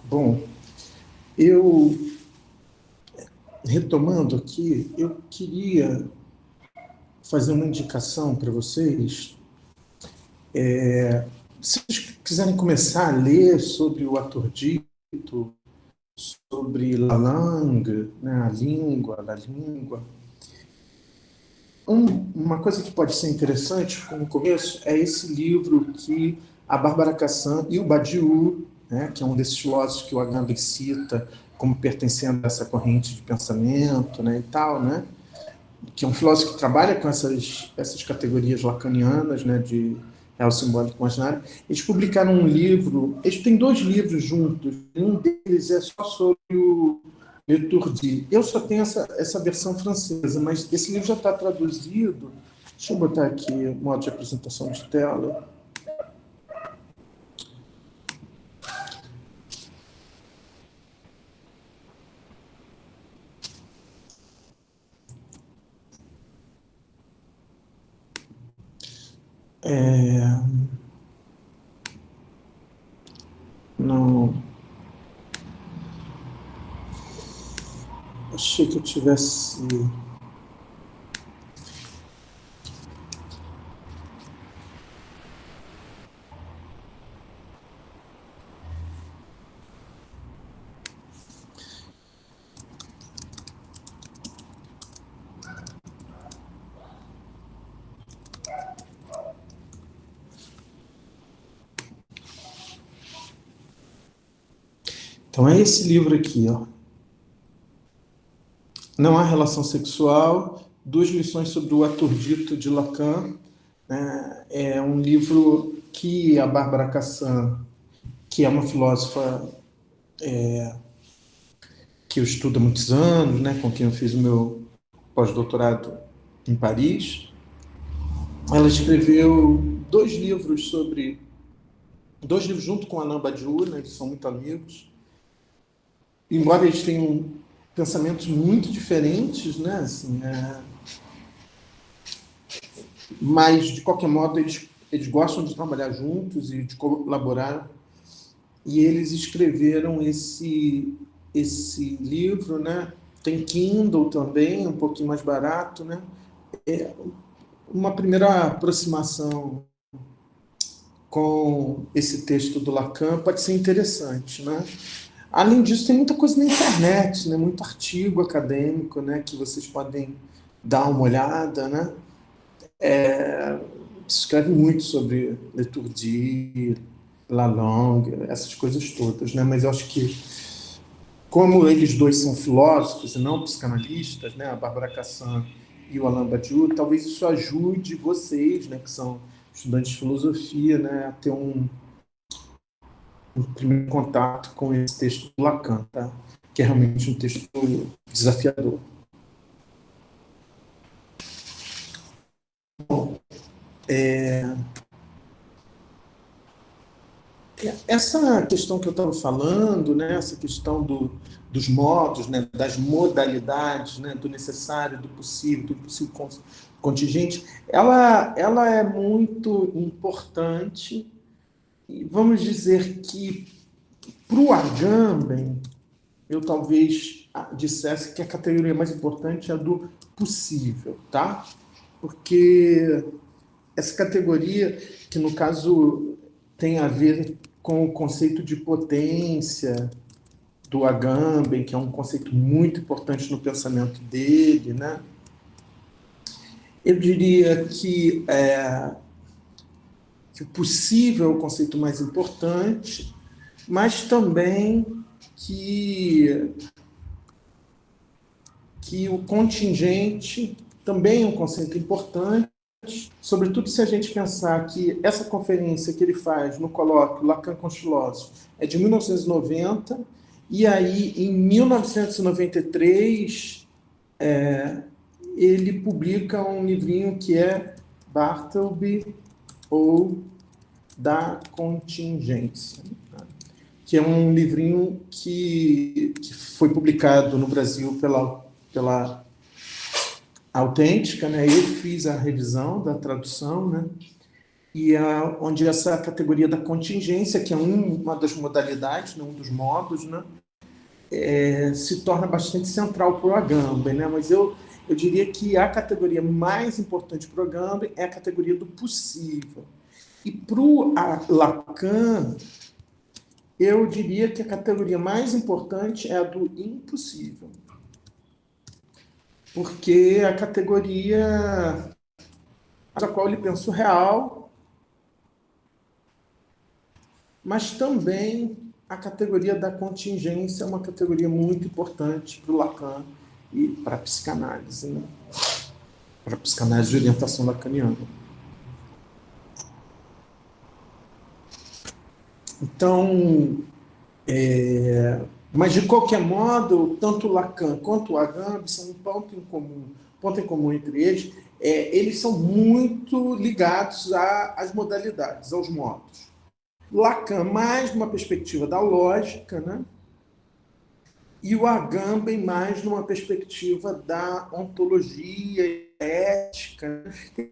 Bom, eu, retomando aqui, eu queria fazer uma indicação para vocês. Se vocês quiserem começar a ler sobre o ator dito, sobre la langue, né, a língua, uma coisa que pode ser interessante como começo é esse livro que a Barbara Cassin e o Badiou, né, que é um desses filósofos que o Agamben cita como pertencendo a essa corrente de pensamento, né, e tal, né, que é um filósofo que trabalha com essas categorias lacanianas, né, de real simbólico imaginário. Eles publicaram um livro, eles têm dois livros juntos, e um deles é só sobre o Leturdi. Eu só tenho essa versão francesa, mas esse livro já está traduzido. Deixa eu botar aqui o modo de apresentação de tela. Não, achei que eu tivesse... Então é esse livro aqui, ó. Não há relação sexual, duas lições sobre o ator dito de Lacan. Né? É um livro que a Bárbara Cassin, que é uma filósofa que eu estudo há muitos anos, né, com quem eu fiz o meu pós-doutorado em Paris, ela escreveu dois livros junto com Alain Badiou, né, eles são muito amigos, embora eles tenham pensamentos muito diferentes, né, assim, mas de qualquer modo eles gostam de trabalhar juntos e de colaborar, e eles escreveram esse livro, né? Tem Kindle também, um pouquinho mais barato, né? É uma primeira aproximação com esse texto do Lacan pode ser interessante, né? Além disso, tem muita coisa na internet, né? Muito artigo acadêmico, né? Que vocês podem dar uma olhada, né? Se escreve muito sobre Leturdi, Lalonde, essas coisas todas, né? Mas eu acho que, como eles dois são filósofos e não psicanalistas, né? A Bárbara Cassin e o Alain Badiou, talvez isso ajude vocês, né? Que são estudantes de filosofia, né? A ter um primeiro contato com esse texto do Lacan, tá? Que é realmente um texto desafiador. Essa questão que eu estava falando, né, essa questão dos modos, né, das modalidades, né, do necessário, do possível contingente, ela é muito importante. E vamos dizer que, para o Agamben, eu talvez dissesse que a categoria mais importante é a do possível, tá? Porque essa categoria, que no caso tem a ver com o conceito de potência do Agamben, que é um conceito muito importante no pensamento dele, né? Eu diria que o possível é o conceito mais importante, mas também que, que o contingente também é um conceito importante, sobretudo se a gente pensar que essa conferência que ele faz no colóquio Lacan com os filósofos é de 1990, e aí, em 1993, ele publica um livrinho que é Bartleby ou da Contingência, que é um livrinho que foi publicado no Brasil pela Autêntica, né? Eu fiz a revisão da tradução, né? onde essa categoria da contingência, que é uma das modalidades, né, um dos modos, né, se torna bastante central para o Agamben, né? Mas eu diria que a categoria mais importante para o Agamben é a categoria do possível. E para o Lacan, eu diria que a categoria mais importante é a do impossível. Porque a categoria a qual ele pensa o real, mas também a categoria da contingência é uma categoria muito importante para o Lacan e para a psicanálise, né? Para a psicanálise de orientação lacaniana. Então, mas de qualquer modo, tanto Lacan quanto o Agamben são um ponto em comum entre eles, eles são muito ligados às modalidades, aos modos. Lacan mais numa perspectiva da lógica, né? E o Agamben mais numa perspectiva da ontologia, ética.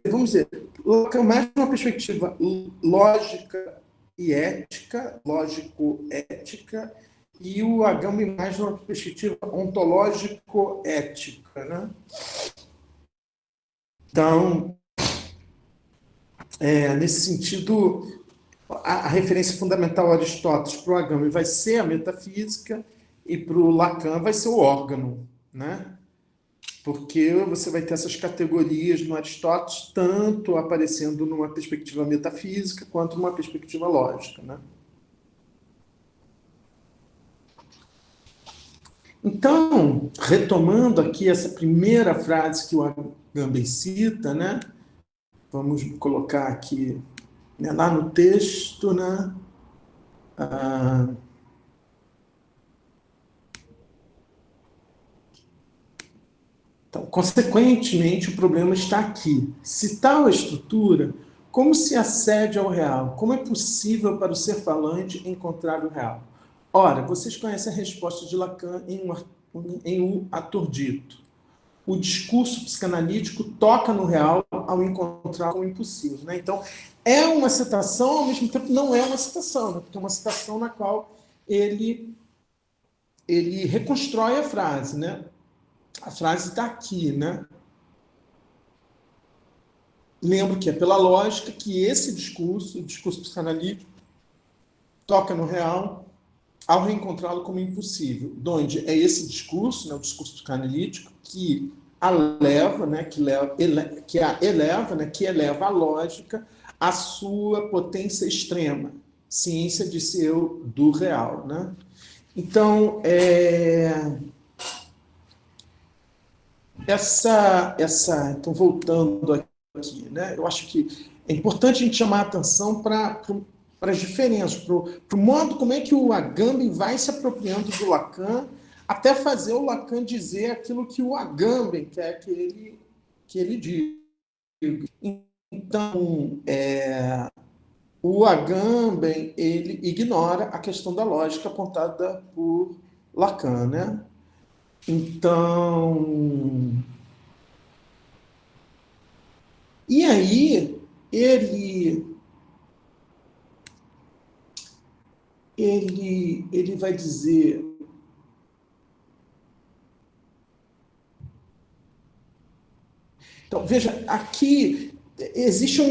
Vamos dizer, Lacan mais numa perspectiva lógica e ética, lógico-ética, e o Agamben mais numa perspectiva ontológico-ética, né? Então, nesse sentido, a referência fundamental a Aristóteles para o Agamben vai ser a metafísica e para o Lacan vai ser o órgão, né? Porque você vai ter essas categorias no Aristóteles tanto aparecendo numa perspectiva metafísica quanto numa perspectiva lógica, né? Então, retomando aqui essa primeira frase que o Agamben cita, né? Vamos colocar aqui, né, lá no texto, né? Então, consequentemente, o problema está aqui. Se tal a estrutura, como se acede ao real? Como é possível para o ser falante encontrar o real? Ora, vocês conhecem a resposta de Lacan em O Ator Dito. O discurso psicanalítico toca no real ao encontrar o impossível, né? Então, é uma citação, ao mesmo tempo não é uma citação, né? Porque é uma citação na qual ele reconstrói a frase, né? A frase está aqui, né? Lembro que é pela lógica que esse discurso, o discurso psicanalítico, toca no real ao reencontrá-lo como impossível, onde é esse discurso, né, o discurso psicanalítico, que a leva, né, que eleva a lógica à sua potência extrema, ciência de ser eu do real, né? Então, então voltando aqui, né? Eu acho que é importante a gente chamar a atenção para as diferenças, para o modo como é que o Agamben vai se apropriando do Lacan, até fazer o Lacan dizer aquilo que o Agamben quer que ele diga. Então, o Agamben ele ignora a questão da lógica apontada por Lacan, né? Então, e aí ele vai dizer, então veja, aqui existe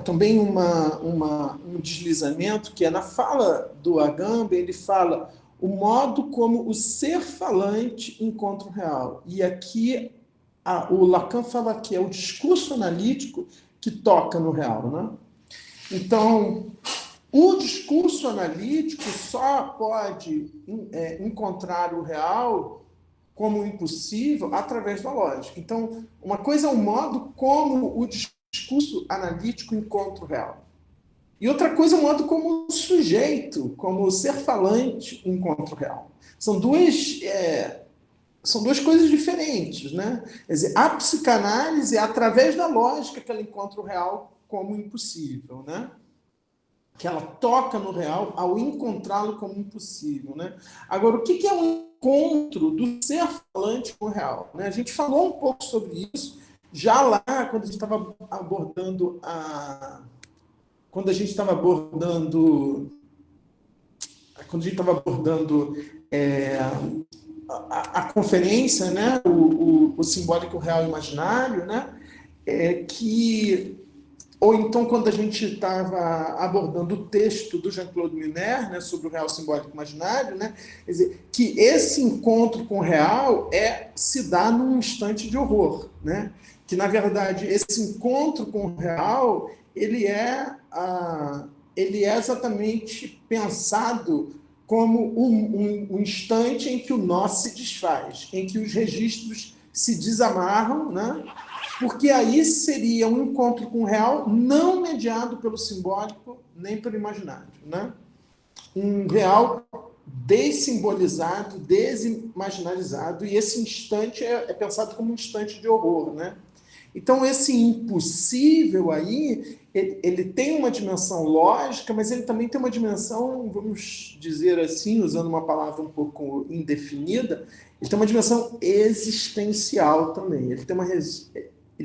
também um deslizamento que é na fala do Agamben, ele fala o modo como o ser falante encontra o real. E aqui o Lacan fala que é o discurso analítico que toca no real, né? Então, o discurso analítico só pode encontrar o real como impossível através da lógica. Então, uma coisa é o modo como o discurso analítico encontra o real. E outra coisa é o modo como o sujeito, como o ser falante, encontra o real. São duas coisas diferentes, né? Quer dizer, a psicanálise é através da lógica que ela encontra o real como impossível, né? Que ela toca no real ao encontrá-lo como impossível, né? Agora, o que é um encontro do ser falante com o real, né? A gente falou um pouco sobre isso já lá quando a gente estava abordando quando a gente estava abordando, a conferência, né, o simbólico real imaginário, né, ou então quando a gente estava abordando o texto do Jean-Claude Miner, né, sobre o real simbólico imaginário, né, quer dizer, que esse encontro com o real se dá num instante de horror, né, que na verdade esse encontro com o real ele é exatamente pensado como um instante em que o nó se desfaz, em que os registros se desamarram, né? Porque aí seria um encontro com o real não mediado pelo simbólico nem pelo imaginário, né? Um real dessimbolizado, desimaginalizado, e esse instante é pensado como um instante de horror, né? Então, esse impossível aí, ele tem uma dimensão lógica, mas ele também tem uma dimensão, vamos dizer assim, usando uma palavra um pouco indefinida, ele tem uma dimensão existencial também. Ele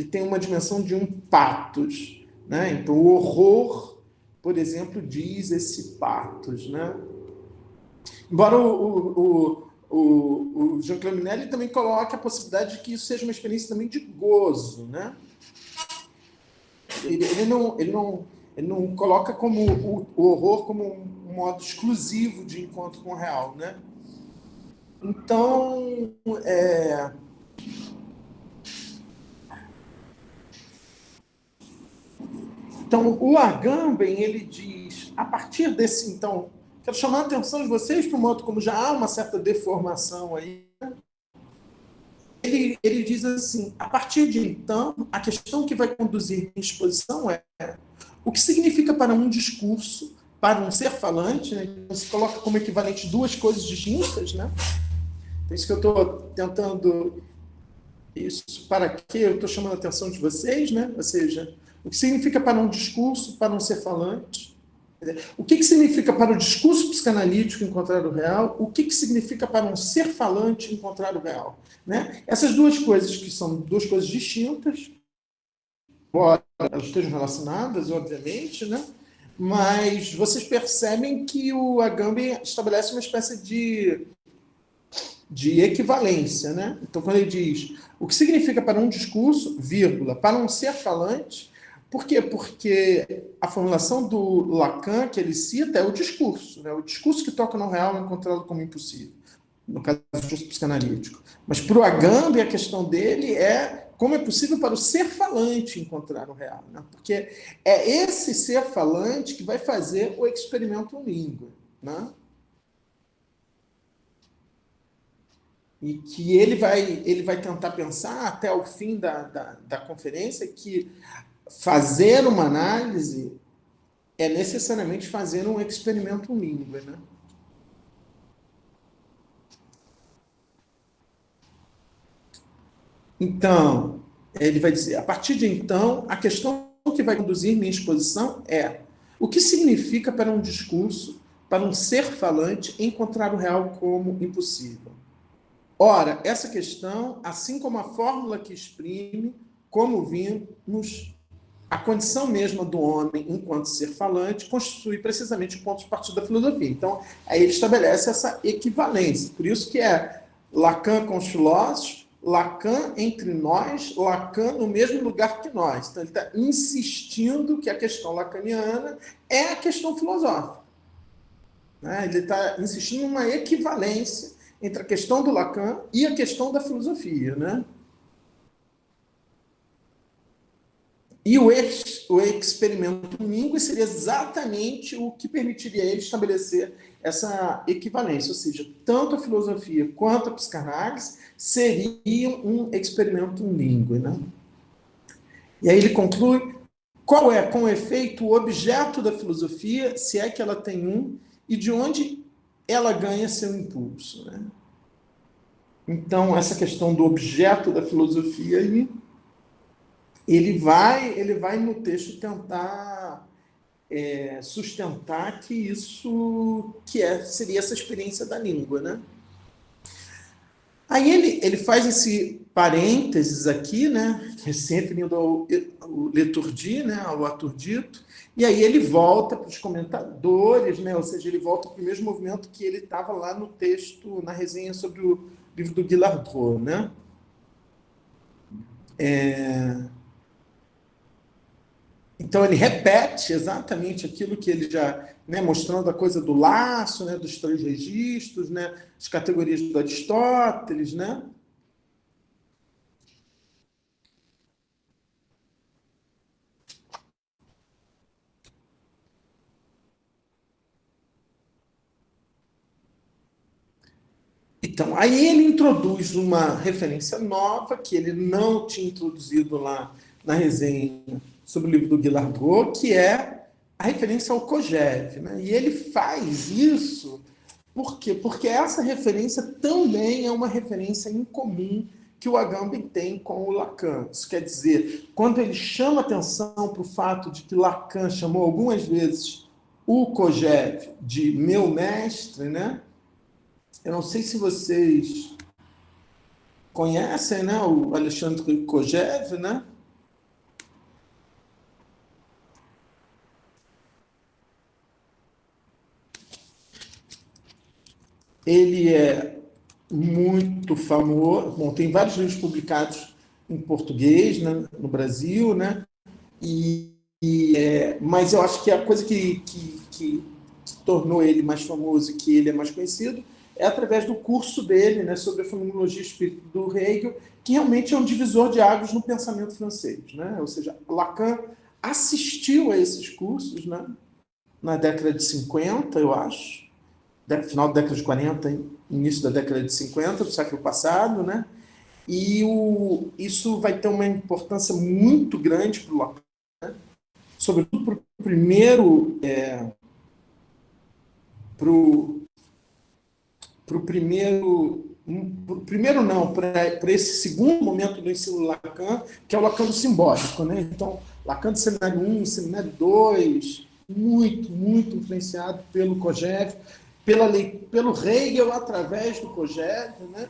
tem uma dimensão de um patos, né? Então, o horror, por exemplo, diz esse patos, né? Embora o Jean-Claude Minelli também coloque a possibilidade de que isso seja uma experiência também de gozo, né? Ele não coloca como o horror como um modo exclusivo de encontro com o real, né? Então, o Agamben, ele diz, a partir desse, então, quero chamar a atenção de vocês para o modo como já há uma certa deformação aí. Ele diz assim, a partir de então, a questão que vai conduzir a exposição é o que significa para um discurso, para um ser falante, né? Então, se coloca como equivalente duas coisas distintas, né? É isso que eu estou tentando, isso para que eu estou chamando a atenção de vocês, né? Ou seja, o que significa para um discurso, para um ser falante, o que significa para o discurso psicanalítico encontrar o real, o que significa para um ser falante encontrar o real, né? Essas duas coisas que são duas coisas distintas, embora elas estejam relacionadas, obviamente, né? Mas vocês percebem que o Agamben estabelece uma espécie de equivalência, né? Então, quando ele diz o que significa para um discurso, vírgula, para um ser falante, por quê? Porque a formulação do Lacan que ele cita é o discurso, né? O discurso que toca no real é encontrado como impossível, no caso do discurso psicanalítico. Mas para o Agamben, a questão dele é como é possível para o ser falante encontrar o real, né? Porque é esse ser falante que vai fazer o experimento em língua, né? E que ele vai tentar pensar até o fim da conferência que fazer uma análise é necessariamente fazer um experimento em língua, né? Então, ele vai dizer, a partir de então, a questão que vai conduzir minha exposição é o que significa para um discurso, para um ser falante, encontrar o real como impossível. Ora, essa questão, assim como a fórmula que exprime, como vimos, a condição mesma do homem enquanto ser falante constitui precisamente o ponto de partida da filosofia. Então, aí ele estabelece essa equivalência. Por isso que é Lacan com os filósofos, Lacan entre nós, Lacan no mesmo lugar que nós. Então, ele está insistindo que a questão lacaniana é a questão filosófica, né? Ele está insistindo numa equivalência entre a questão do Lacan e a questão da filosofia, né? E o experimento língua seria exatamente o que permitiria a ele estabelecer essa equivalência, ou seja, tanto a filosofia quanto a psicanálise seriam um experimento em língua, né? E aí ele conclui qual é, com efeito, o objeto da filosofia, se é que ela tem um, e de onde ela ganha seu impulso, né? Então, essa questão do objeto da filosofia aí, ele vai no texto tentar sustentar que isso seria essa experiência da língua, né? Aí ele faz esse parênteses aqui, né, se referindo ao Leturdi, né, ao ator dito, e aí ele volta para os comentadores, né, ou seja, ele volta para o mesmo movimento que ele estava lá no texto, na resenha sobre o livro do Guillardot, né? Então ele repete exatamente aquilo que ele já, né, mostrando a coisa do laço, né, dos três registros, né, as categorias do Aristóteles, né? Então, aí ele introduz uma referência nova que ele não tinha introduzido lá na resenha sobre o livro do Guillardot, que é a referência ao Kojève, né? E ele faz isso por quê? Porque essa referência também é uma referência em comum que o Agamben tem com o Lacan. Isso quer dizer, quando ele chama atenção para o fato de que Lacan chamou algumas vezes o Kojève de meu mestre, né? Eu não sei se vocês conhecem, né, o Alexandre Kojève, né? Ele é muito famoso, bom, tem vários livros publicados em português, né, no Brasil, né? Mas eu acho que a coisa que tornou ele mais famoso e que ele é mais conhecido é através do curso dele, né, sobre a fenomenologia espírita do Hegel, que realmente é um divisor de águas no pensamento francês, né? Ou seja, Lacan assistiu a esses cursos, né, na década de 50, eu acho, final da década de 40, início da década de 50 do século passado, né? Isso vai ter uma importância muito grande para o Lacan, sobretudo para o primeiro, para o primeiro não, para esse segundo momento do ensino Lacan, que é o Lacan do simbólico, né? Então, Lacan do seminário 1, seminário 2, muito influenciado pelo Kojève, pelo Hegel através do Kojève, né?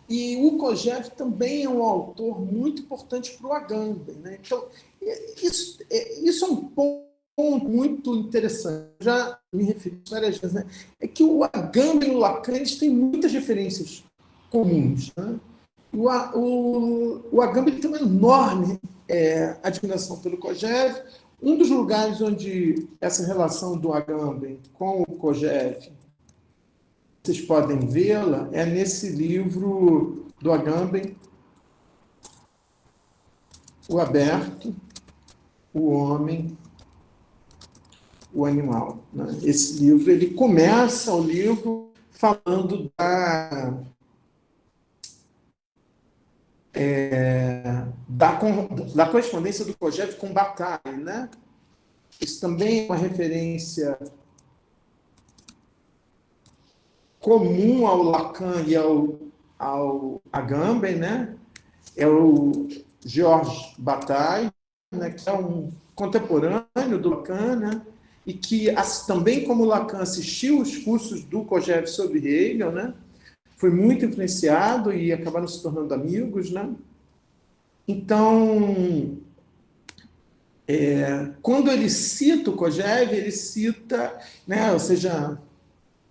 E o Kojève também é um autor muito importante para o Agamben, né? Então, isso é um ponto muito interessante. Já me referi várias vezes, né? É que o Agamben e o Lacan eles têm muitas referências comuns, né? O Agamben tem uma enorme admiração pelo Kojève. Um dos lugares onde essa relação do Agamben com o Kojève vocês podem vê-la é nesse livro do Agamben, O Aberto, o Homem, o Animal. Né? Esse livro, ele começa o livro falando da correspondência do Kojève com Bataille, né? Isso também é uma referência comum ao Lacan e ao Agamben, né? É o Georges Bataille, né? Que é um contemporâneo do Lacan, né? E que, também como Lacan assistiu os cursos do Kojève sobre Hegel, né? Foi muito influenciado e acabaram se tornando amigos, né? Então, quando ele cita o Kojève, ele cita, né? Ou seja,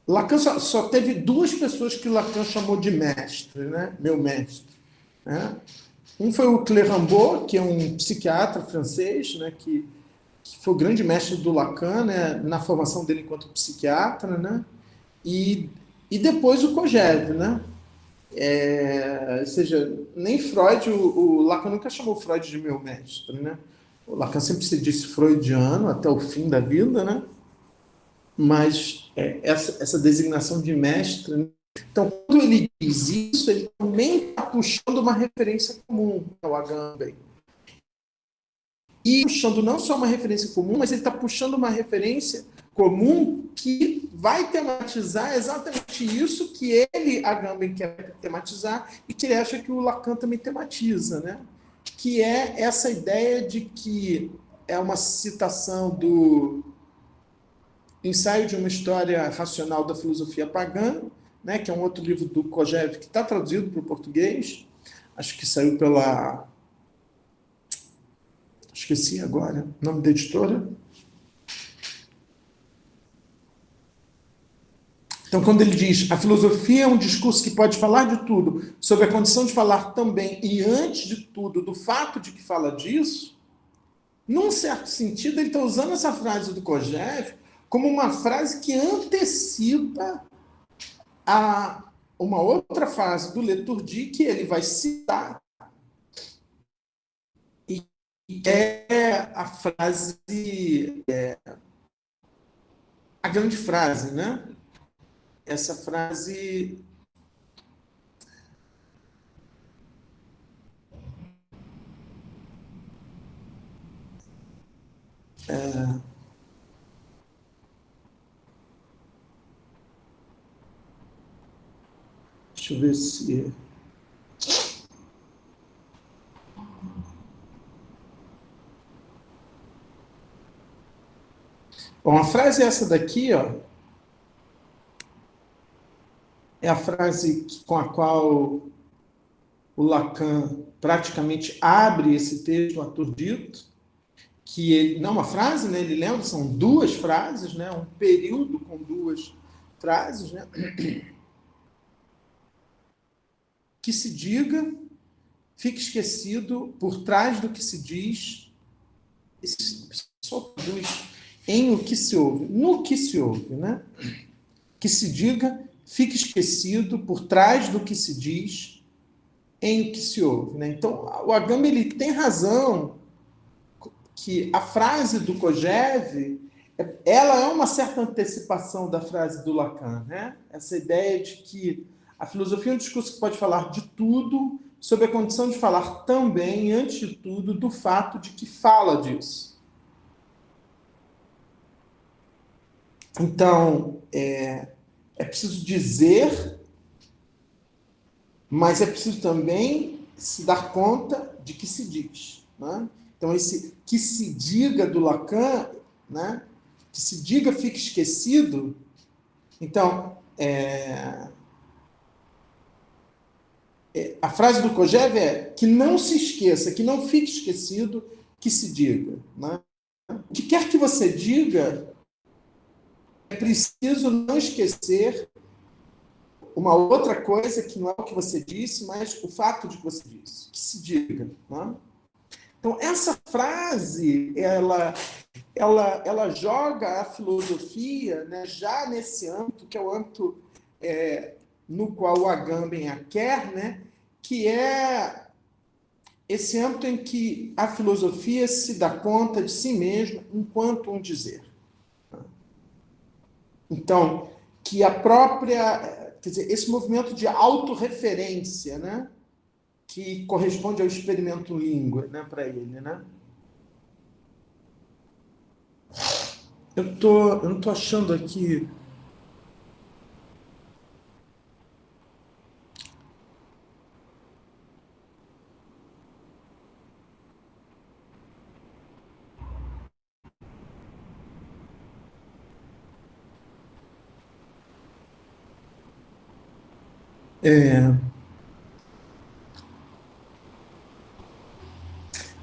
Lacan só teve duas pessoas que Lacan chamou de mestre, né? Meu mestre. Né? Um foi o Clérambault, que é um psiquiatra francês, né? Que foi o grande mestre do Lacan, né? Na formação dele enquanto psiquiatra, né? E depois o Kojève, né? Ou seja, nem Freud, o Lacan nunca chamou Freud de meu mestre, né? O Lacan sempre se disse freudiano até o fim da vida, né? Mas essa designação de mestre, né? Então, quando ele diz isso, ele também está puxando uma referência comum ao Agamben. E puxando não só uma referência comum, mas ele está puxando uma referência comum que vai tematizar exatamente isso que ele, Agamben, quer tematizar e que ele acha que o Lacan também tematiza, né? Que é essa ideia de que é uma citação do Ensaio de uma História Racional da Filosofia Pagã, né, que é um outro livro do Kojève, que está traduzido para o português, acho que saiu pela... Esqueci agora o nome da editora. Então, quando ele diz a filosofia é um discurso que pode falar de tudo, sobre a condição de falar também, e antes de tudo, do fato de que fala disso, num certo sentido, ele está usando essa frase do Kojève como uma frase que antecipa uma outra frase do Leturdi que ele vai citar, e é a frase, a grande frase, né? Essa frase... Deixa eu ver se... Bom, a frase é essa daqui, ó, é a frase com a qual o Lacan praticamente abre esse texto aturdito, que ele, não é uma frase, né, ele lembra, são duas frases, né, um período com duas frases, né, que se diga, fique esquecido por trás do que se diz, só traduz em o que se ouve, no que se ouve, né, que se diga, fique esquecido por trás do que se diz, em o que se ouve, né? Então, o Agamben ele tem razão que a frase do Kojève, ela é uma certa antecipação da frase do Lacan, né? Essa ideia de que a filosofia é um discurso que pode falar de tudo, sob a condição de falar também, antes de tudo, do fato de que fala disso. Então, é preciso dizer, mas é preciso também se dar conta de que se diz, né? Então, esse que se diga do Lacan, né? Que se diga fique esquecido. Então, a frase do Kojève é que não se esqueça, que não fique esquecido, que se diga, né? O que quer que você diga, é preciso não esquecer uma outra coisa que não é o que você disse, mas o fato de que você disse, que se diga, né? Então, essa frase, ela joga a filosofia, né, já nesse âmbito, que é o âmbito no qual o Agamben a quer, né, que é esse âmbito em que a filosofia se dá conta de si mesma enquanto um dizer. Então, que a própria... Quer dizer, esse movimento de autorreferência, né, que corresponde ao experimento língua, né, para ele, né? Eu não estou achando aqui...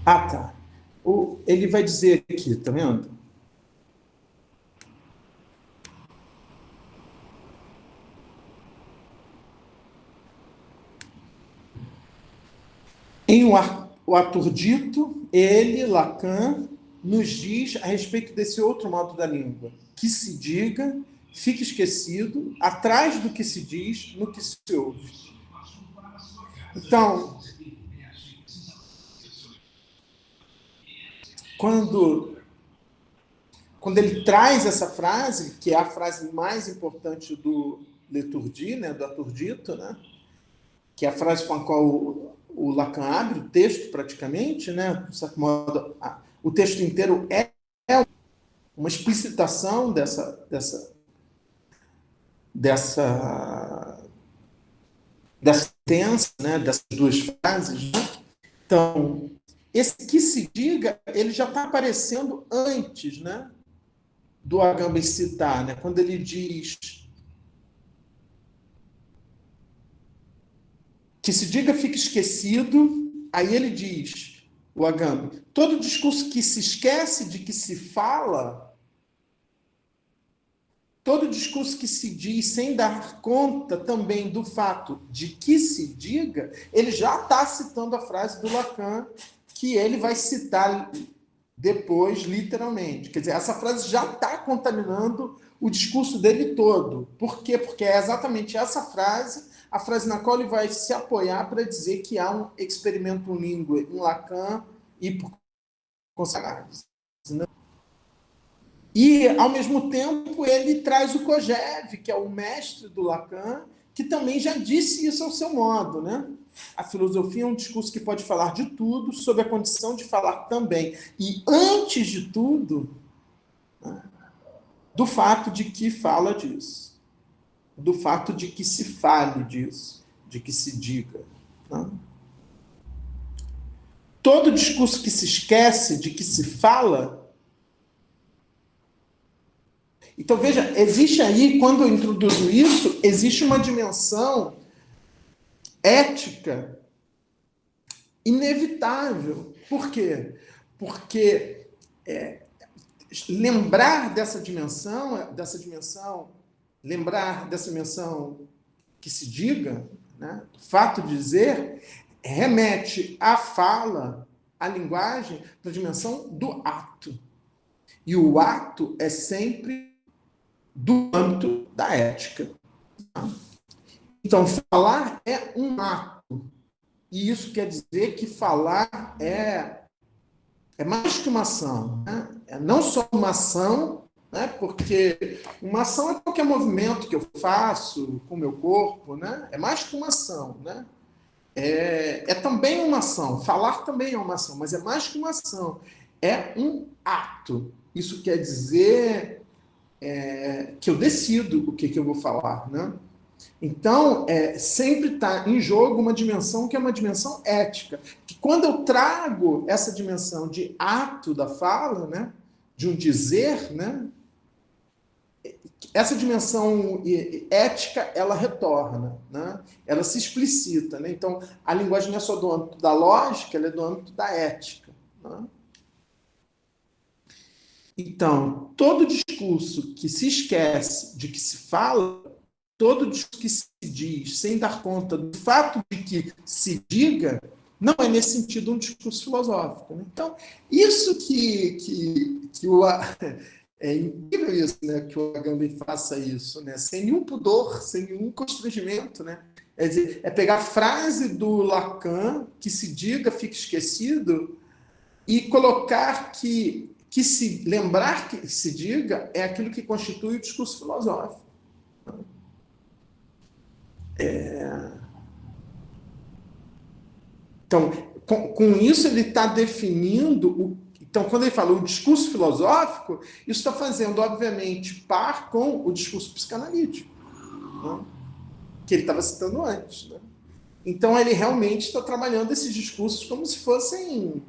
Ah, tá. Ele vai dizer aqui, tá vendo? Em o Aturdito, ele, Lacan, nos diz a respeito desse outro modo da língua. Que se diga, fique esquecido, atrás do que se diz, no que se ouve. Então, quando ele traz essa frase, que é a frase mais importante do Leturdi, né, do Aturdito, né, que é a frase com a qual o Lacan abre o texto, praticamente, né, de certo modo, o texto inteiro é uma explicitação dessa tensa, né, dessas duas frases. Né? Então, esse que se diga, ele já está aparecendo antes, né, do Agamben citar, né, quando ele diz que se diga fica esquecido, aí ele diz, o Agamben, todo discurso que se esquece de que se fala, todo discurso que se diz sem dar conta também do fato de que se diga, ele já está citando a frase do Lacan, que ele vai citar depois, literalmente. Quer dizer, essa frase já está contaminando o discurso dele todo. Por quê? Porque é exatamente essa frase, a frase na qual ele vai se apoiar para dizer que há um experimento língua em Lacan e por consequência. E, ao mesmo tempo, ele traz o Kojève, que é o mestre do Lacan, que também já disse isso ao seu modo, né? A filosofia é um discurso que pode falar de tudo, sob a condição de falar também, e antes de tudo, né, do fato de que fala disso, do fato de que se fale disso, de que se diga. Né? Todo discurso que se esquece de que se fala. Então, veja, existe aí, quando eu introduzo isso, existe uma dimensão ética inevitável. Por quê? Porque lembrar dessa dimensão, lembrar dessa dimensão que se diga, né, o fato de dizer, remete à fala, à linguagem, para a dimensão do ato. E o ato é sempre do âmbito da ética. Então, falar é um ato. E isso quer dizer que falar é mais que uma ação. Né? É não só uma ação, né? Porque uma ação é qualquer movimento que eu faço com o meu corpo. Né? É mais que uma ação. Né? É também uma ação. Falar também é uma ação, mas é mais que uma ação. É um ato. Isso quer dizer que eu decido o que eu vou falar. Né? Então, sempre está em jogo uma dimensão que é uma dimensão ética. Que quando eu trago essa dimensão de ato da fala, né, de um dizer, né, essa dimensão ética, ela retorna, né, ela se explicita. Né? Então, a linguagem não é só do âmbito da lógica, ela é do âmbito da ética. Né? Então, todo discurso que se esquece de que se fala, todo discurso que se diz sem dar conta do fato de que se diga, não é nesse sentido um discurso filosófico. Né? Então, isso que o... É incrível isso, né? Que o Agamben faça isso, né? Sem nenhum pudor, sem nenhum constrangimento, né? É dizer, é pegar a frase do Lacan, que se diga, fique esquecido, e colocar que se lembrar que se diga é aquilo que constitui o discurso filosófico. Então, com isso ele está definindo então, quando ele fala o discurso filosófico, isso está fazendo, obviamente, par com o discurso psicanalítico, né? Que ele estava citando antes. Né? Então, ele realmente está trabalhando esses discursos como se fossem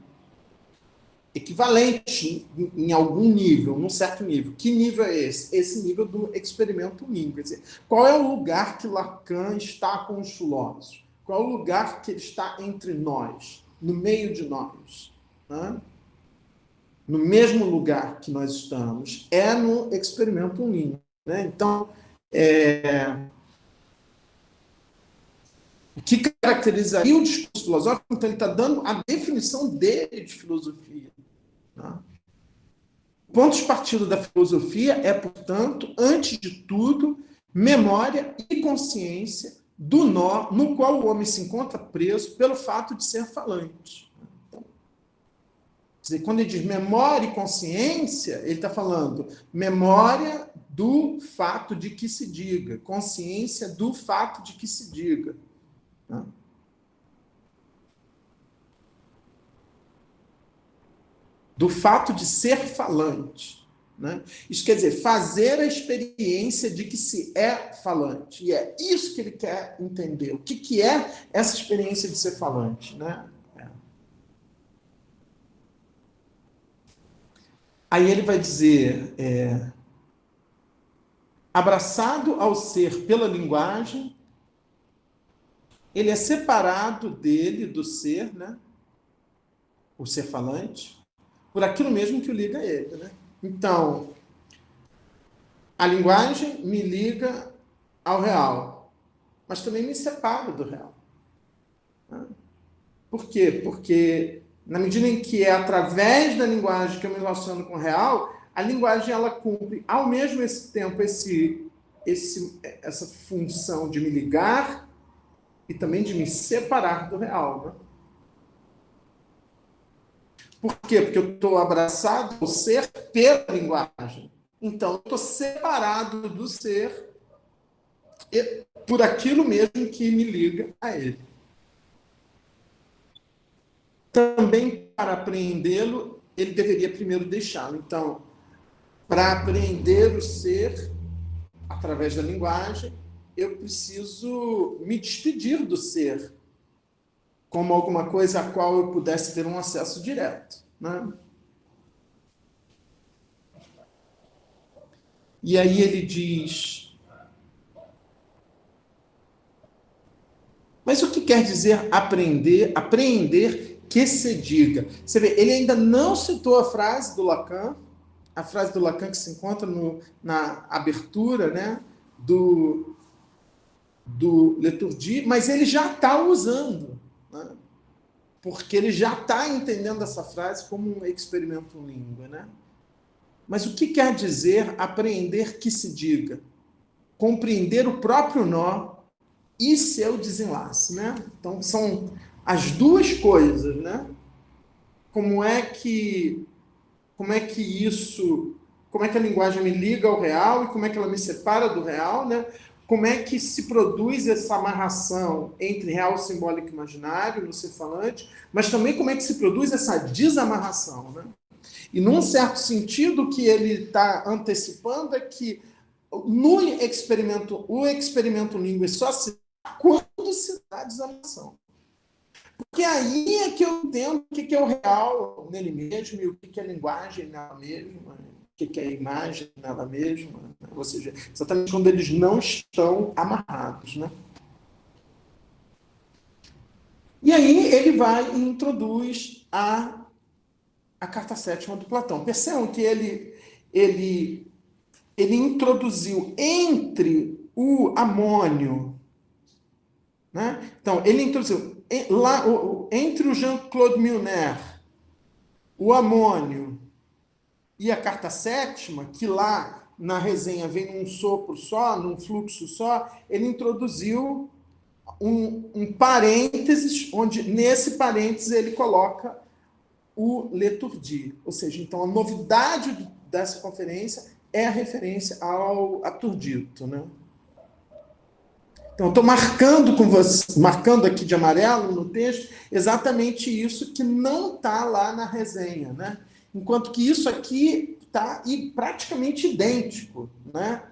equivalentes em algum nível, num certo nível. Que nível é esse? Esse nível do experimento língua. Quer dizer, qual é o lugar que Lacan está com os filósofos? Qual é o lugar que ele está entre nós, no meio de nós? Né? No mesmo lugar que nós estamos, é no experimento língua. Né? Então, o que caracterizaria o discurso filosófico? Então, ele está dando a definição dele de filosofia. Né? O ponto de partida da filosofia é, portanto, antes de tudo, memória e consciência do nó no qual o homem se encontra preso pelo fato de ser falante. Então, quer dizer, quando ele diz memória e consciência, ele está falando memória do fato de que se diga, consciência do fato de que se diga. Né? Do fato de ser falante. Né? Isso quer dizer, fazer a experiência de que se é falante. E é isso que ele quer entender. O que é essa experiência de ser falante? Né? Aí ele vai dizer, abraçado ao ser pela linguagem, ele é separado dele, do ser, né? O ser falante, por aquilo mesmo que o liga a ele, né? Então, a linguagem me liga ao real, mas também me separa do real. Né? Por quê? Porque na medida em que é através da linguagem que eu me relaciono com o real, a linguagem ela cumpre ao mesmo tempo essa função de me ligar e também de me separar do real. Né? Por quê? Porque eu estou abraçado ao ser pela linguagem. Então, eu estou separado do ser por aquilo mesmo que me liga a ele. Também, para apreendê-lo, ele deveria primeiro deixá-lo. Então, para aprender o ser, através da linguagem, eu preciso me despedir do ser, como alguma coisa a qual eu pudesse ter um acesso direto. Né? E aí ele diz... Mas o que quer dizer aprender? Apreender que se diga. Você vê, ele ainda não citou a frase do Lacan, a frase do Lacan que se encontra na abertura, né, do Leturgie, mas ele já está usando, né, porque ele já está entendendo essa frase como um experimento em língua. Né? Mas o que quer dizer apreender que se diga? Compreender o próprio nó e seu desenlace. Né? Então, são as duas coisas. Né? Como é que a linguagem me liga ao real e como é que ela me separa do real, né? Como é que se produz essa amarração entre real, simbólico e imaginário no ser falante, mas também como é que se produz essa desamarração, né? E num certo sentido, o que ele está antecipando é que o experimento língua só se dá quando se dá a desamarração. Porque aí é que eu entendo o que é o real nele mesmo e o que é a linguagem nela mesma, o que é a imagem nela mesma. Né? Ou seja, exatamente quando eles não estão amarrados. Né? E aí ele vai e introduz a carta sétima do Platão. Percebam que ele introduziu entre o amônio, né? Então, ele introduziu lá, entre o Jean-Claude Milner, o amônio e a carta sétima, que lá na resenha vem num sopro só, num fluxo só, ele introduziu um parênteses, onde nesse parênteses ele coloca o Leturgie. Ou seja, então a novidade dessa conferência é a referência ao Aturdito. Né? Então, eu estou marcando aqui de amarelo no texto exatamente isso que não está lá na resenha, né? Enquanto que isso aqui está praticamente idêntico, né?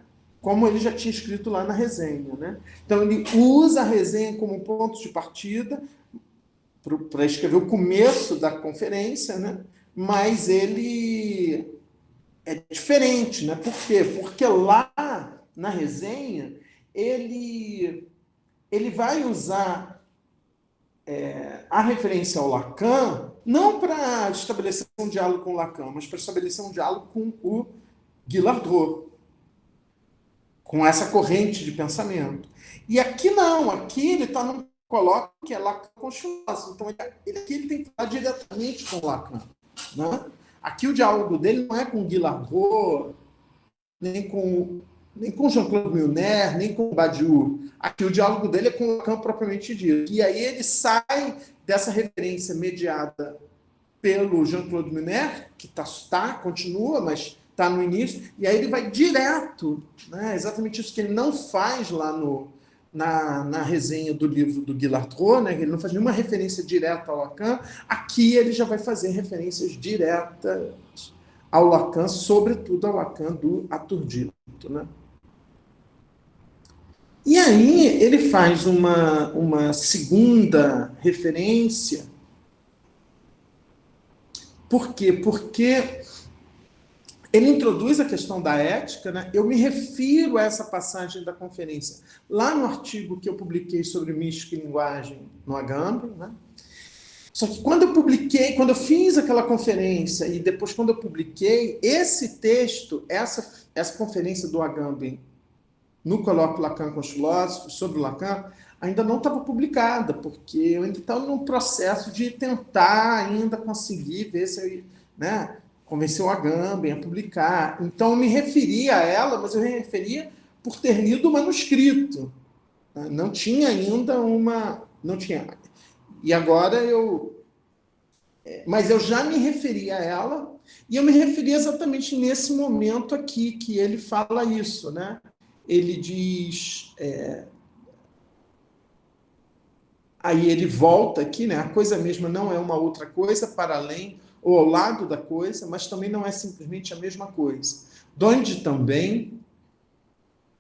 Como ele já tinha escrito lá na resenha, né? Então, ele usa a resenha como ponto de partida para escrever o começo da conferência, né? Mas ele é diferente, né? Por quê? Porque lá na resenha ele vai usar a referência ao Lacan não para estabelecer um diálogo com o Lacan, mas para estabelecer um diálogo com o Guy Lardot, com essa corrente de pensamento. E aqui não, aqui ele coloca que é Lacan continuoso. Então, aqui ele tem que falar diretamente com o Lacan. Né? Aqui o diálogo dele não é com Guy Lardot, nem com Jean-Claude Milner, nem com Badiou. Aqui o diálogo dele é com o Lacan propriamente dito. E aí ele sai dessa referência mediada pelo Jean-Claude Milner, que continua, mas está no início, e aí ele vai direto, né? Exatamente isso que ele não faz lá na resenha do livro do Guy Lardot, né? Ele não faz nenhuma referência direta ao Lacan. Aqui ele já vai fazer referências diretas ao Lacan, sobretudo ao Lacan do Aturdito. Né? E aí ele faz uma segunda referência. Por quê? Porque ele introduz a questão da ética, né? Eu me refiro a essa passagem da conferência lá no artigo que eu publiquei sobre mística e linguagem no Agamben, né? Só que quando eu publiquei, quando eu fiz aquela conferência e depois quando eu publiquei, esse texto, essa conferência do Agamben no colóquio Lacan com os filósofos, sobre Lacan, ainda não estava publicada, porque eu ainda estava num processo de tentar ainda conseguir ver se eu, né, convencer o Agamben a publicar. Então, eu me referia a ela, mas eu me referia por ter lido o manuscrito. Não tinha ainda uma... Não tinha. E agora eu... Mas eu já me referi a ela, e eu me referi exatamente nesse momento aqui, que ele fala isso, né? Ele diz... Aí ele volta aqui, né? A coisa mesma não é uma outra coisa para além ou ao lado da coisa, mas também não é simplesmente a mesma coisa. Donde também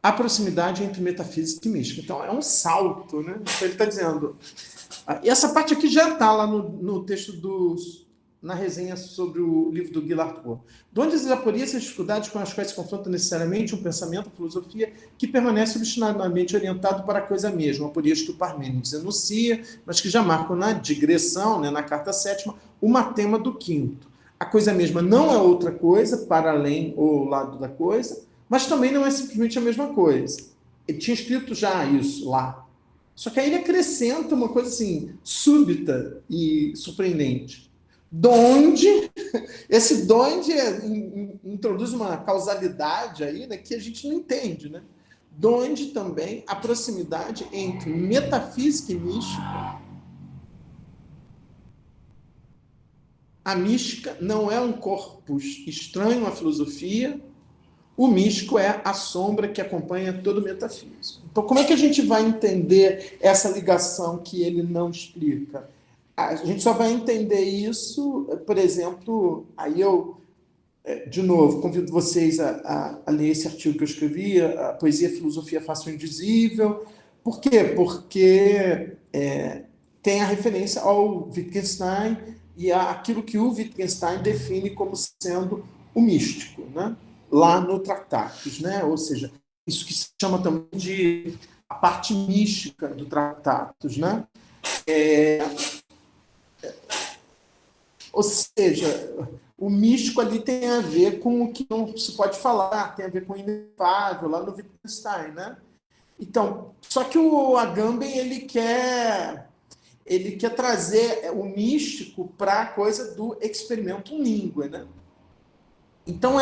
a proximidade entre metafísica e mística. Então é um salto, né? Então, ele está dizendo. E essa parte aqui já está lá no texto na resenha sobre o livro do Guy Latour. De onde desaporia essas dificuldades com as quais se confronta necessariamente um pensamento, a filosofia, que permanece obstinadamente orientado para a coisa mesma, aporias que o Parmênides enuncia, mas que já marcam na digressão, né, na carta sétima, o matema do quinto. A coisa mesma não é outra coisa, para além ou ao lado da coisa, mas também não é simplesmente a mesma coisa. Ele tinha escrito já isso lá. Só que aí ele acrescenta uma coisa assim, súbita e surpreendente. Donde, esse donde introduz uma causalidade aí, né, que a gente não entende, né? Donde também a proximidade entre metafísica e mística. A mística não é um corpus estranho à filosofia, o místico é a sombra que acompanha todo o metafísico. Então, como é que a gente vai entender essa ligação que ele não explica? A gente só vai entender isso, por exemplo, aí eu, de novo, convido vocês a ler esse artigo que eu escrevi, a Poesia e a Filosofia Fácil e Indizível. Por quê? Porque tem a referência ao Wittgenstein e àquilo que o Wittgenstein define como sendo o místico, né? Lá no Tratatus, né? Ou seja, isso que se chama também de a parte mística do Tratatus, né? Ou seja, o místico ali tem a ver com o que não se pode falar, tem a ver com o inefável, lá no Wittgenstein, né? Então, só que o Agamben, ele quer trazer o místico para a coisa do experimento língua, né? Então,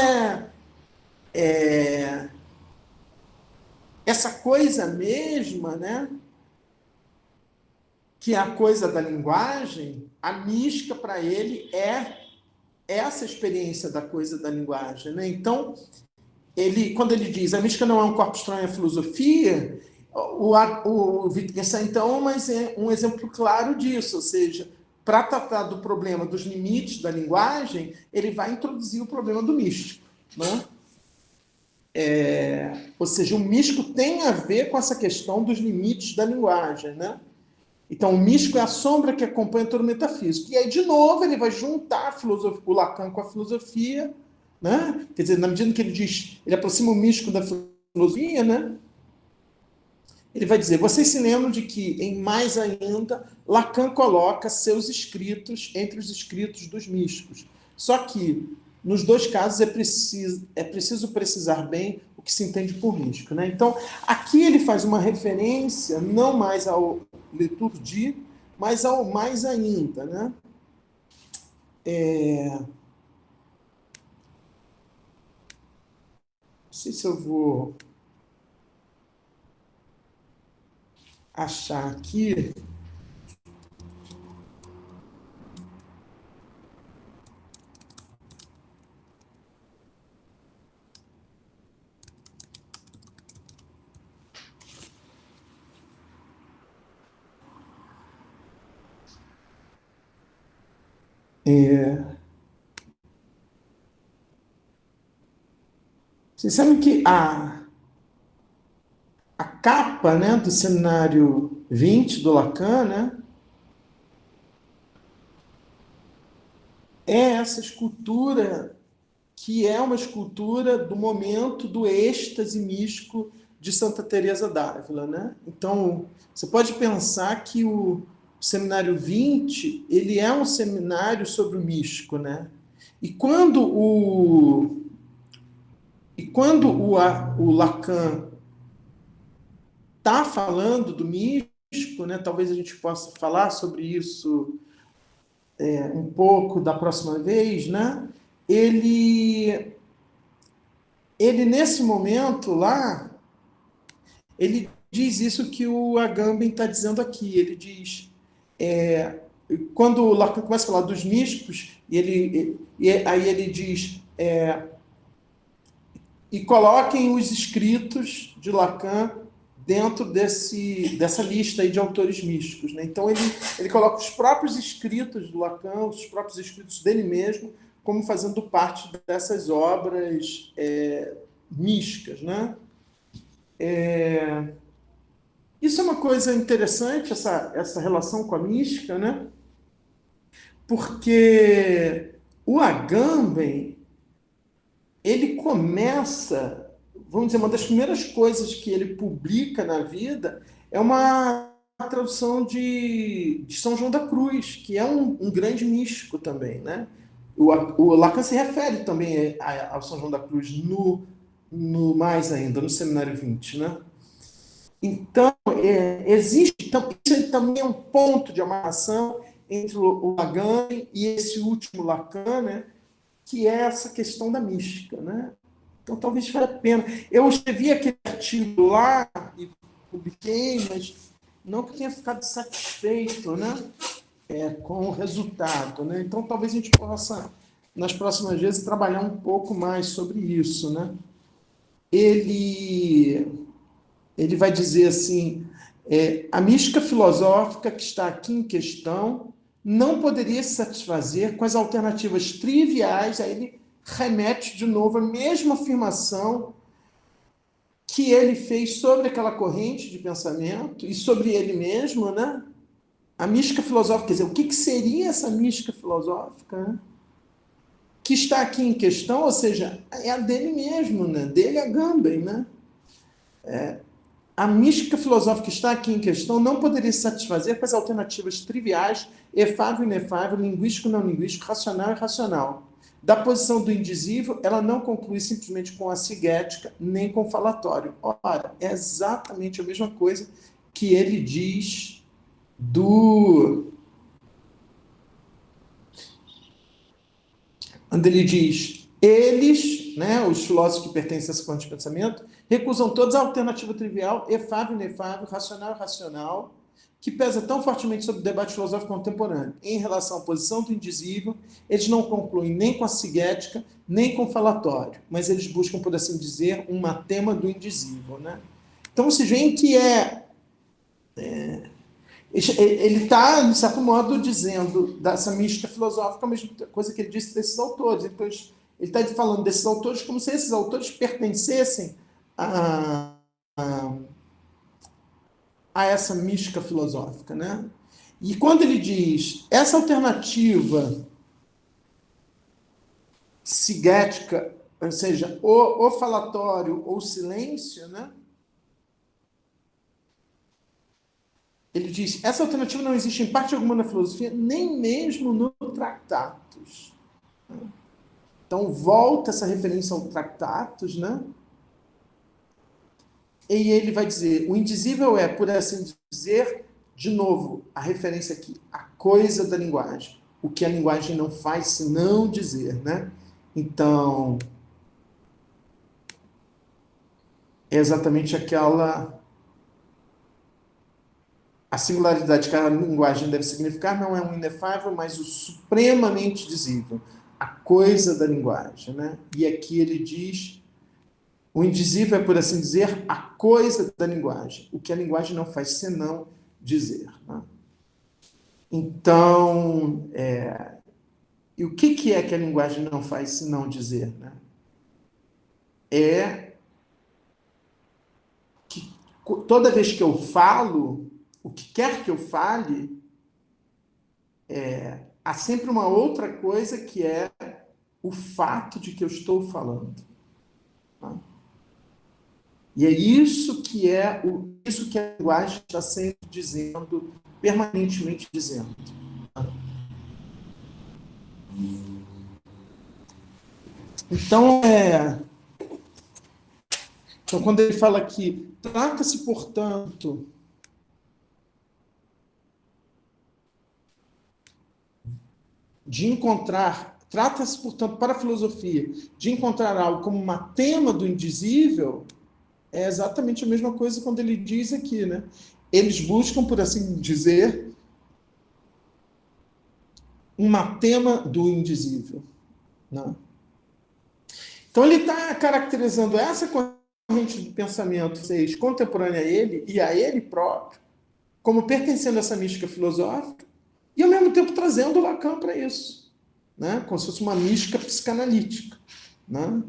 essa coisa mesma, né? Que é a coisa da linguagem, a mística para ele é essa experiência da coisa da linguagem, né? Então, quando ele diz a mística não é um corpo estranho à filosofia, o Wittgenstein, então, mas é um exemplo claro disso, ou seja, para tratar do problema dos limites da linguagem, ele vai introduzir o problema do místico, né? Ou seja, o místico tem a ver com essa questão dos limites da linguagem, né? Então, o místico é a sombra que acompanha todo o metafísico. E aí, de novo, ele vai juntar o Lacan com a filosofia, né? Quer dizer, na medida que ele diz, ele aproxima o místico da filosofia, né? Ele vai dizer, vocês se lembram de que, em mais ainda, Lacan coloca seus escritos entre os escritos dos místicos. Só que, nos dois casos, é preciso precisar bem o que se entende por místico, né? Então, aqui ele faz uma referência, não mais ao Liturgia, mas ao mais ainda, né? Não sei se eu vou achar aqui. Vocês sabem que a capa, né, do seminário 20 do Lacan, né, é essa escultura que é uma escultura do momento do êxtase místico de Santa Teresa d'Ávila, né? Então, você pode pensar que o Seminário 20, ele é um seminário sobre o místico, né? E o Lacan está falando do místico, né? Talvez a gente possa falar sobre isso um pouco da próxima vez, né? Ele nesse momento lá, ele diz isso que o Agamben está dizendo aqui. Ele diz, quando o Lacan começa a falar dos místicos, aí ele diz, e coloquem os escritos de Lacan dentro dessa lista aí de autores místicos. Né? Então, ele coloca os próprios escritos do Lacan, os próprios escritos dele mesmo, como fazendo parte dessas obras místicas. Né? Isso é uma coisa interessante, essa relação com a mística, né? Porque o Agamben, ele começa, vamos dizer, uma das primeiras coisas que ele publica na vida é uma tradução de São João da Cruz, que é um grande místico também, né? O Lacan se refere também ao São João da Cruz no mais ainda, no Seminário 20, né? Então, existe, então, isso também é um ponto de amarração entre o Lacan e esse último Lacan, né? Que é essa questão da mística, né? Então, talvez valha a pena. Eu escrevi aquele artigo lá e publiquei, mas não que eu tenha ficado satisfeito, né? Com o resultado, né? Então, talvez a gente possa, nas próximas vezes, trabalhar um pouco mais sobre isso, né? Ele vai dizer assim, a mística filosófica que está aqui em questão não poderia se satisfazer com as alternativas triviais, aí ele remete de novo à mesma afirmação que ele fez sobre aquela corrente de pensamento e sobre ele mesmo, né? A mística filosófica, quer dizer, o que seria essa mística filosófica, né? Que está aqui em questão, ou seja, é a dele mesmo, né? Dele, Agamben, né? A mística filosófica que está aqui em questão não poderia se satisfazer com as alternativas triviais, efável e inefável, linguístico e não linguístico, racional e irracional. Da posição do indizível, ela não conclui simplesmente com a sigética, nem com o falatório. Ora, é exatamente a mesma coisa que ele diz quando ele diz, eles, né, os filósofos que pertencem a essa corrente de pensamento, recusam toda a alternativa trivial, efável, inefável, racional, irracional, que pesa tão fortemente sobre o debate filosófico contemporâneo. Em relação à posição do indizível, eles não concluem nem com a sigética, nem com o falatório, mas eles buscam, por assim dizer, um matema do indizível. Né? Então, vocês veem que ele está, de certo modo, dizendo dessa mística filosófica a mesma coisa que ele disse desses autores. Então, ele está falando desses autores como se esses autores pertencessem a essa mística filosófica. Né? E quando ele diz essa alternativa sigética, ou seja, o falatório ou o silêncio, né? Ele diz, essa alternativa não existe em parte alguma na filosofia, nem mesmo no Tractatus. Então, volta essa referência ao Tractatus, né? E ele vai dizer, o indizível é, por assim dizer, de novo, a referência aqui, a coisa da linguagem. O que a linguagem não faz senão dizer, né? Então, é exatamente a singularidade que a linguagem deve significar não é um inefável, mas o supremamente dizível, a coisa da linguagem, né? E aqui ele diz, o indizível é, por assim dizer, a coisa da linguagem, o que a linguagem não faz senão dizer. Né? Então, e o que é que a linguagem não faz senão dizer? Né? É que toda vez que eu falo, o que quer que eu fale, há sempre uma outra coisa que é o fato de que eu estou falando. Tá? E é isso que isso que a linguagem está sempre dizendo, permanentemente dizendo. Tá? Então, então, quando ele fala aqui, trata-se, portanto, de encontrar, trata-se, portanto, para a filosofia, de encontrar algo como uma tema do indizível, é exatamente a mesma coisa quando ele diz aqui, né? Eles buscam, por assim dizer, uma tema do indizível. Né? Então, ele está caracterizando essa corrente de pensamento contemporânea a ele e a ele próprio, como pertencendo a essa mística filosófica, e ao mesmo tempo trazendo Lacan para isso, né? Como se fosse uma mística psicanalítica. Né?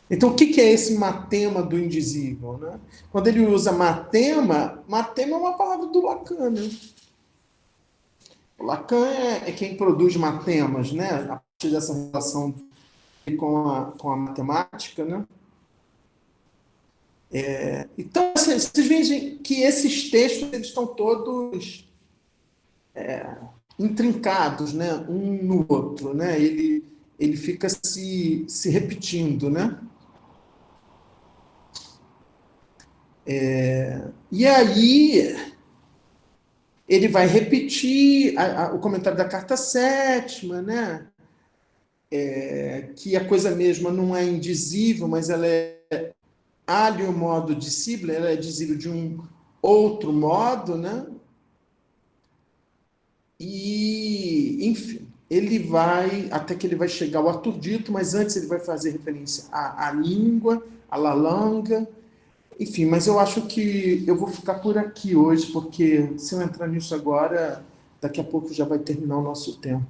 Então, o que é esse matema do indizível? Né? Quando ele usa matema é uma palavra do Lacan. Né? O Lacan é quem produz matemas, né? A partir dessa relação com a matemática. Né? Então, vocês veem que esses textos eles estão todos intrincados, né? Um no outro. Né? Ele fica se repetindo. Né? E aí ele vai repetir o comentário da carta sétima, né? Que a coisa mesma não é indizível, mas ela é alio modo dizível, ela é dizível de um outro modo, né? E, enfim, ele vai, até que ele vai chegar ao aturdito, mas antes ele vai fazer referência à língua, à lalanga, enfim, mas eu acho que eu vou ficar por aqui hoje, porque se eu entrar nisso agora, daqui a pouco já vai terminar o nosso tempo.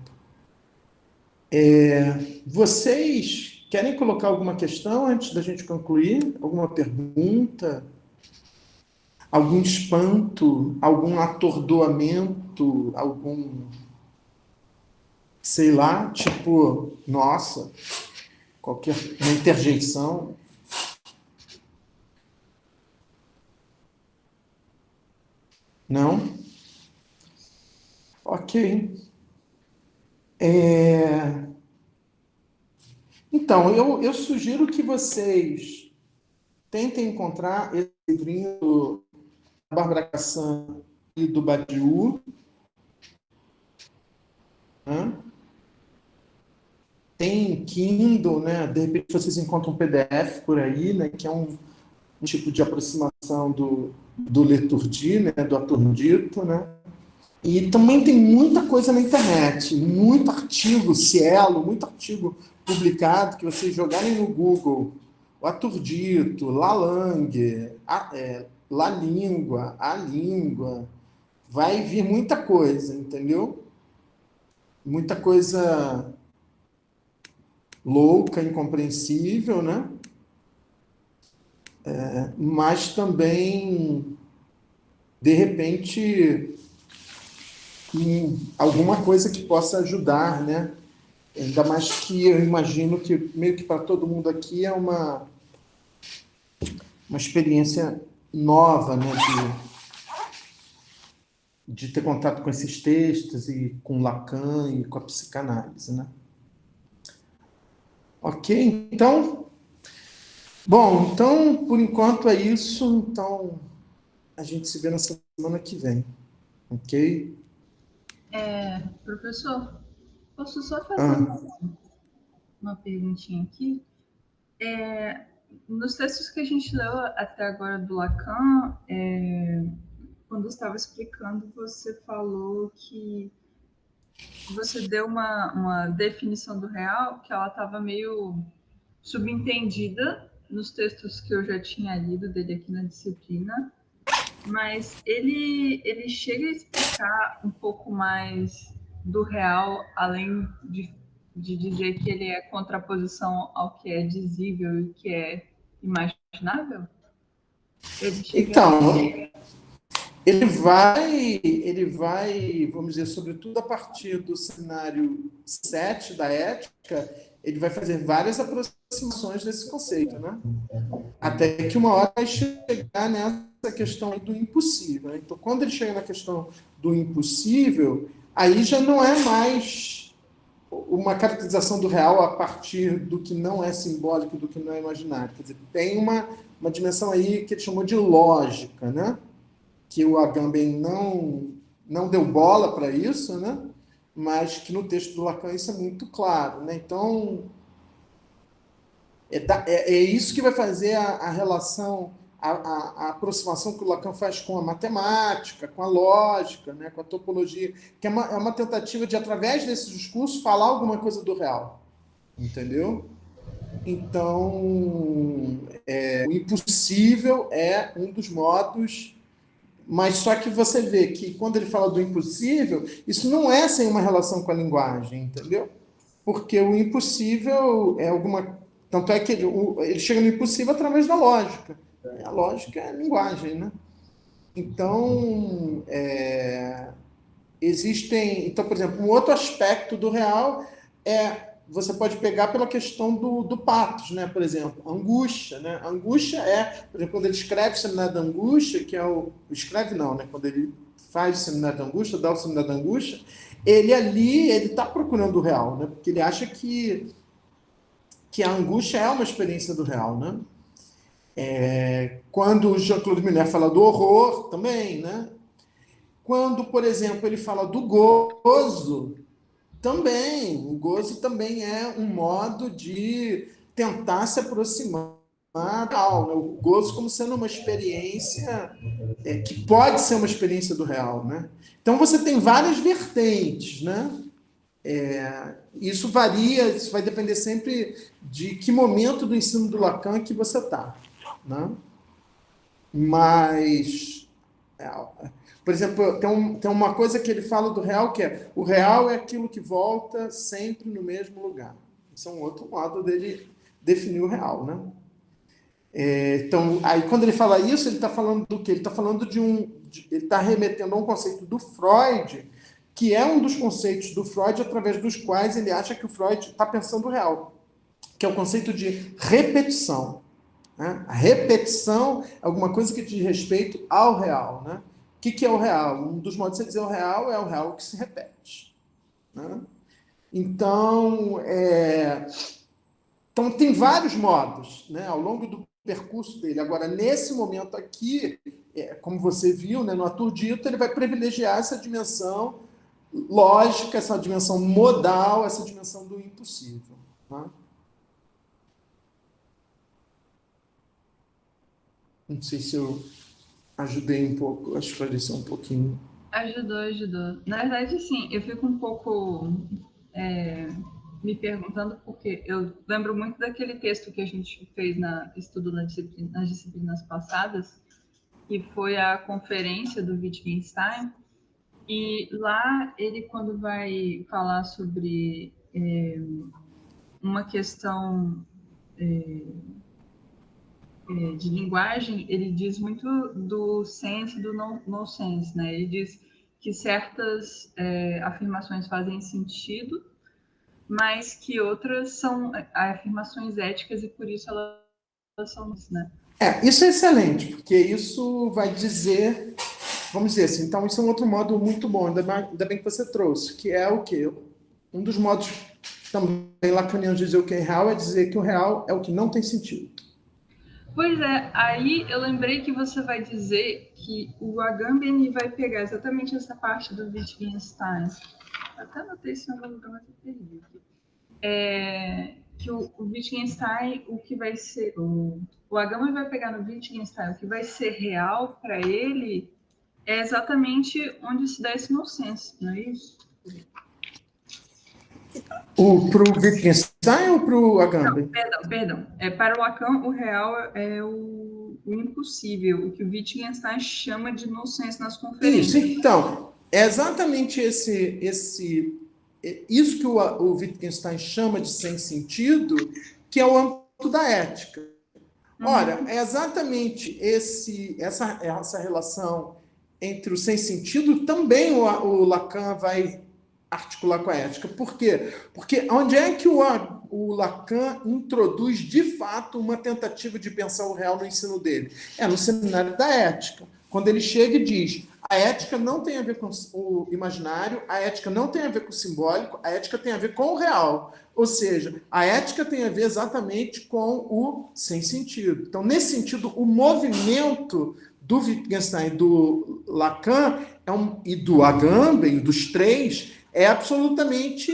Vocês querem colocar alguma questão antes da gente concluir? Alguma pergunta? Algum espanto? Algum atordoamento? Algum, sei lá, tipo, nossa, qualquer uma interjeição? Não? Ok. Então, eu sugiro que vocês tentem encontrar esse livrinho da Bárbara Cassan e do Badiou, né? Tem Kindle, né? De repente vocês encontram um PDF por aí, né? Que é um tipo de aproximação do Leturdi, né? Do aturdito, né? E também tem muita coisa na internet, muito artigo, Cielo, muito artigo publicado que vocês jogarem no Google, o aturdito, Lalang, La Língua, a língua, vai vir muita coisa, entendeu? Muita coisa louca, incompreensível, né? Mas também, de repente, alguma coisa que possa ajudar, né? Ainda mais que eu imagino que, meio que para todo mundo aqui, é uma experiência nova, né? De ter contato com esses textos e com Lacan e com a psicanálise, né? Ok? Então, bom, então, por enquanto é isso. Então, a gente se vê na semana que vem. Ok? Professor, posso só fazer Ah, uma perguntinha aqui? Nos textos que a gente leu até agora do Lacan, quando estava explicando, você falou que você deu uma definição do real que ela estava meio subentendida nos textos que eu já tinha lido dele aqui na disciplina, mas ele chega a explicar um pouco mais do real, além de dizer que ele é contraposição ao que é dizível e que é imaginável? Ele chega a então, dizer. ele vai, vamos dizer, sobretudo a partir do cenário 7 da ética, ele vai fazer várias aproximações desse conceito, né? Até que uma hora vai chegar nessa questão aí do impossível, né? Então, quando ele chega na questão do impossível, aí já não é mais uma caracterização do real a partir do que não é simbólico, do que não é imaginário. Quer dizer, tem uma dimensão aí que ele chamou de lógica, né? Que o Agamben não deu bola para isso, né? Mas que no texto do Lacan isso é muito claro, né? Então, é isso que vai fazer a relação, a aproximação que o Lacan faz com a matemática, com a lógica, né? Com a topologia, que é uma tentativa de, através desse discurso, falar alguma coisa do real, entendeu? Então, o impossível é um dos modos, mas só que você vê que quando ele fala do impossível, isso não é sem uma relação com a linguagem, entendeu? Porque o impossível é alguma... Tanto é que ele chega no impossível através da lógica. A lógica é a linguagem, né? Então, existem... Então, por exemplo, um outro aspecto do real você pode pegar pela questão do patos, né? Por exemplo, angústia, né? Angústia por exemplo, quando ele escreve o Seminário da Angústia, que é escreve não, né? Quando ele faz o Seminário da Angústia, dá o Seminário da Angústia, ele está procurando o real, né? Porque ele acha que a angústia é uma experiência do real, né? Quando o Jean-Claude Miller fala do horror, também, né? Quando, por exemplo, ele fala do gozo, também. O gozo também é um modo de tentar se aproximar do real, né? O gozo como sendo uma experiência que pode ser uma experiência do real, né? Então você tem várias vertentes, né? Isso varia, isso vai depender sempre de que momento do ensino do Lacan que você está, né? Mas, por exemplo, tem uma coisa que ele fala do real, que é o real é aquilo que volta sempre no mesmo lugar. Isso é um outro modo dele definir o real, né? Então, aí quando ele fala isso, ele está falando do quê? Ele está falando ele está remetendo a um conceito do Freud, que é um dos conceitos do Freud através dos quais ele acha que o Freud está pensando o real, que é o conceito de repetição, né? A repetição é alguma coisa que diz respeito ao real, né? O que é o real? Um dos modos de você dizer o real é o real que se repete, né? Então, tem vários modos, né, ao longo do percurso dele. Agora, nesse momento aqui, como você viu, né, no Arthur Dito, ele vai privilegiar essa dimensão lógica, essa dimensão modal, essa dimensão do impossível. Tá? Não sei se eu ajudei um pouco a esclarecer um pouquinho. Ajudou. Na verdade, sim, eu fico um pouco me perguntando, porque eu lembro muito daquele texto que a gente fez estudo nas disciplinas passadas, que foi a conferência do Wittgenstein, e lá ele, quando vai falar sobre uma questão de linguagem, ele diz muito do sense e do nonsense, né? Ele diz que certas afirmações fazem sentido, mas que outras são afirmações éticas e por isso elas são, né? Isso é excelente, porque isso vai dizer, vamos dizer assim, então isso é um outro modo muito bom, ainda bem que você trouxe, que é o quê? Um dos modos também lacanianos de dizer o que é real é dizer que o real é o que não tem sentido. Pois é, aí eu lembrei que você vai dizer que o Agamben vai pegar exatamente essa parte do Wittgenstein. Até anotei esse nome, mas eu perdi aqui. Que o Wittgenstein, o que vai ser... O Agamben vai pegar no Wittgenstein o que vai ser real para ele é exatamente onde se dá esse nonsense, não é isso? Para o Wittgenstein ou para o Agamben? Perdão. Para o Lacan, o real é o impossível, o que o Wittgenstein chama de nonsense nas conferências. Isso, então, é exatamente isso que o Wittgenstein chama de sem sentido, que é o âmbito da ética. Ora, é exatamente essa relação entre o sem sentido, também o Lacan vai articular com a ética. Por quê? Porque onde é que o Lacan introduz, de fato, uma tentativa de pensar o real no ensino dele? É no seminário da ética. Quando ele chega e diz: a ética não tem a ver com o imaginário, a ética não tem a ver com o simbólico, a ética tem a ver com o real. Ou seja, a ética tem a ver exatamente com o sem sentido. Então, nesse sentido, o movimento do Wittgenstein, do Lacan e do Agamben, dos três, é absolutamente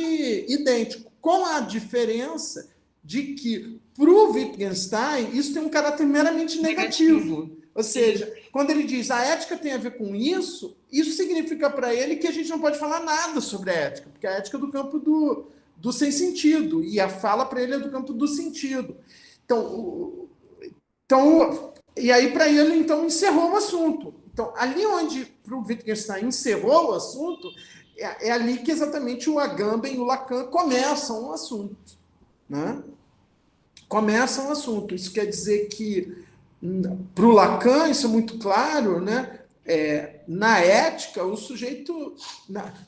idêntico, com a diferença de que, para o Wittgenstein, isso tem um caráter meramente negativo. Ou seja, quando ele diz a ética tem a ver com isso, isso significa para ele que a gente não pode falar nada sobre a ética, porque a ética é do campo do sem sentido, e a fala para ele é do campo do sentido. Então e aí para ele, então, encerrou o assunto. Então, ali onde para o Wittgenstein encerrou o assunto, é ali que exatamente o Agamben e o Lacan começam o assunto. Né? Começam o assunto. Isso quer dizer que, para o Lacan, isso é muito claro, né? Na ética, o sujeito...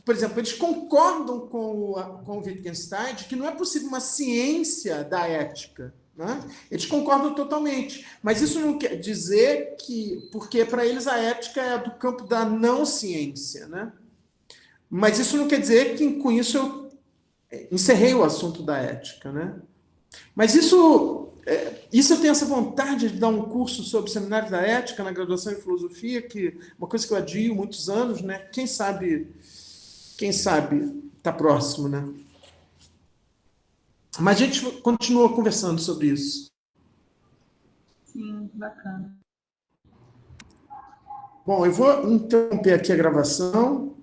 por exemplo, eles concordam com o Wittgenstein de que não é possível uma ciência da ética. Né? Eles concordam totalmente. Mas isso não quer dizer que... Porque, para eles, a ética é do campo da não-ciência. Né? Mas isso não quer dizer que, com isso, eu encerrei o assunto da ética. Né? Mas isso eu tenho essa vontade de dar um curso sobre seminário da ética na graduação em filosofia, que uma coisa que eu adio muitos anos, né? Quem sabe está próximo, né? Mas a gente continua conversando sobre isso. Sim, bacana. Bom, eu vou interromper aqui a gravação.